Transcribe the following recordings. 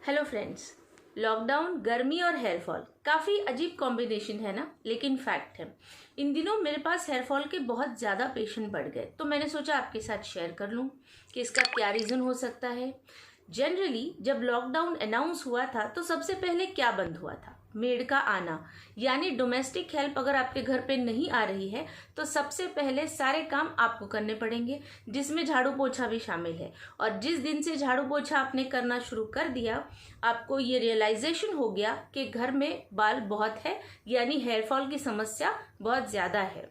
Hello friends, lockdown, गर्मी और hair fall काफ़ी अजीब कॉम्बिनेशन है ना, लेकिन फैक्ट है। इन दिनों मेरे पास हेयर फॉल के बहुत ज़्यादा पेशेंट बढ़ गए, तो मैंने सोचा आपके साथ शेयर कर लूँ कि इसका क्या रीज़न हो सकता है। जनरली जब लॉकडाउन अनाउंस हुआ था तो सबसे पहले क्या बंद हुआ था? मेड का आना, यानी डोमेस्टिक हेल्प अगर आपके घर पे नहीं आ रही है तो सबसे पहले सारे काम आपको करने पड़ेंगे, जिसमें झाड़ू पोछा भी शामिल है। और जिस दिन से झाड़ू पोछा आपने करना शुरू कर दिया, आपको ये रियलाइजेशन हो गया कि घर में बाल बहुत है, यानी हेयर फॉल की समस्या बहुत ज़्यादा है।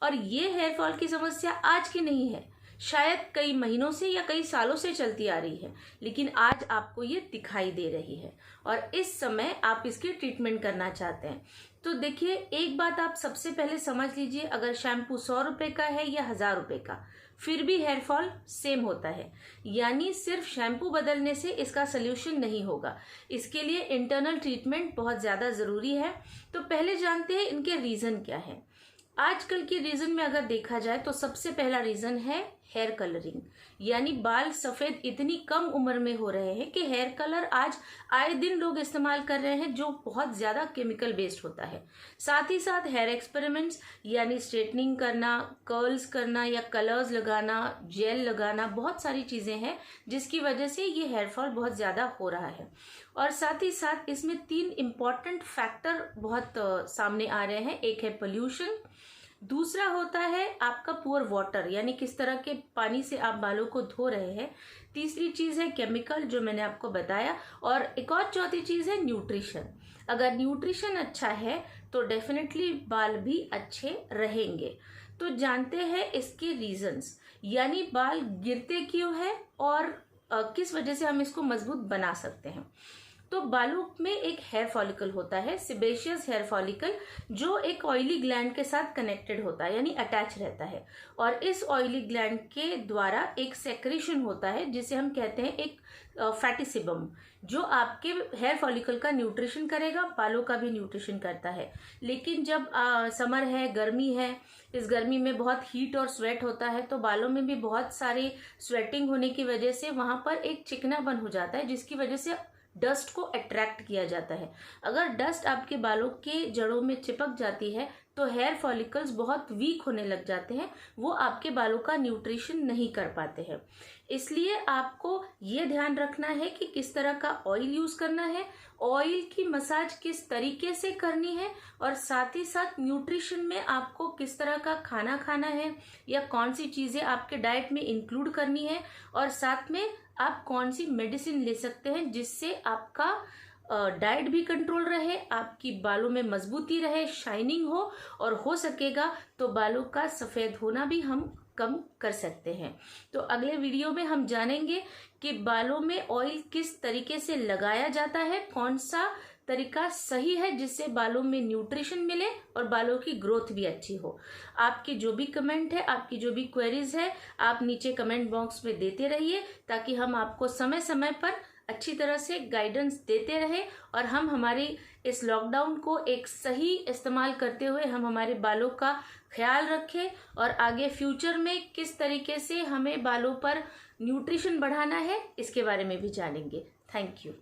और ये हेयर फॉल की समस्या आज की नहीं है, शायद कई महीनों से या कई सालों से चलती आ रही है, लेकिन आज आपको ये दिखाई दे रही है और इस समय आप इसकी ट्रीटमेंट करना चाहते हैं। तो देखिए, एक बात आप सबसे पहले समझ लीजिए, अगर शैम्पू 100 रुपए का है या 1000 रुपए का, फिर भी हेयर फॉल सेम होता है। यानी सिर्फ शैम्पू बदलने से इसका सोल्यूशन नहीं होगा, इसके लिए इंटरनल ट्रीटमेंट बहुत ज़्यादा ज़रूरी है। तो पहले जानते हैं इनके रीज़न क्या है। आजकल के रीजन में अगर देखा जाए तो सबसे पहला रीजन है हेयर कलरिंग, यानी बाल सफेद इतनी कम उम्र में हो रहे हैं कि हेयर कलर आज आए दिन लोग इस्तेमाल कर रहे हैं, जो बहुत ज्यादा केमिकल बेस्ड होता है। साथ ही साथ हेयर एक्सपेरिमेंट्स, यानी स्ट्रेटनिंग करना, कर्ल्स करना या कलर्स लगाना, जेल लगाना, बहुत सारी चीजें हैं जिसकी वजह से ये हेयर फॉल बहुत ज्यादा हो रहा है। और साथ ही साथ इसमें 3 इम्पॉर्टेंट फैक्टर बहुत सामने आ रहे हैं। एक है पोल्यूशन, दूसरा होता है आपका पुअर वाटर, यानी किस तरह के पानी से आप बालों को धो रहे हैं, तीसरी चीज है केमिकल जो मैंने आपको बताया, और एक और चौथी चीज है न्यूट्रिशन। अगर न्यूट्रिशन अच्छा है तो डेफिनेटली बाल भी अच्छे रहेंगे। तो जानते हैं इसके रीजंस, यानी बाल गिरते क्यों है और किस वजह से हम इसको मजबूत बना सकते हैं। तो बालों में एक हेयर फॉलिकल होता है, सिबेशियस हेयर फॉलिकल, जो एक ऑयली ग्लैंड के साथ कनेक्टेड होता है, यानी अटैच रहता है। और इस ऑयली ग्लैंड के द्वारा एक सेक्रेशन होता है जिसे हम कहते हैं एक फैटी सिबम, जो आपके हेयर फॉलिकल का न्यूट्रिशन करेगा, बालों का भी न्यूट्रिशन करता है। लेकिन जब समर है, गर्मी है, इस गर्मी में बहुत हीट और स्वेट होता है, तो बालों में भी बहुत सारी स्वेटिंग होने की वजह से वहां पर एक चिकनापन हो जाता है, जिसकी वजह से डस्ट को अट्रैक्ट किया जाता है। अगर डस्ट आपके बालों के जड़ों में चिपक जाती है तो हेयर फॉलिकल्स बहुत वीक होने लग जाते हैं, वो आपके बालों का न्यूट्रिशन नहीं कर पाते हैं। इसलिए आपको ये ध्यान रखना है कि किस तरह का ऑयल यूज करना है, ऑयल की मसाज किस तरीके से करनी है, और साथ ही साथ न्यूट्रिशन में आपको किस तरह का खाना खाना है या कौन सी चीजें आपके डाइट में इंक्लूड करनी है, और साथ में आप कौन सी मेडिसिन ले सकते हैं जिससे आपका डाइट भी कंट्रोल रहे, आपकी बालों में मजबूती रहे, शाइनिंग हो, और हो सकेगा तो बालों का सफेद होना भी हम कम कर सकते हैं। तो अगले वीडियो में हम जानेंगे कि बालों में ऑयल किस तरीके से लगाया जाता है, कौन सा तरीका सही है जिससे बालों में न्यूट्रिशन मिले और बालों की ग्रोथ भी अच्छी हो। आपकी जो भी कमेंट है, आपकी जो भी क्वेरीज है, आप नीचे कमेंट बॉक्स में देते रहिए, ताकि हम आपको समय समय पर अच्छी तरह से गाइडेंस देते रहे और हम हमारी इस लॉकडाउन को एक सही इस्तेमाल करते हुए हम हमारे बालों का ख्याल रखें, और आगे फ्यूचर में किस तरीके से हमें बालों पर न्यूट्रिशन बढ़ाना है इसके बारे में भी जानेंगे। Thank you.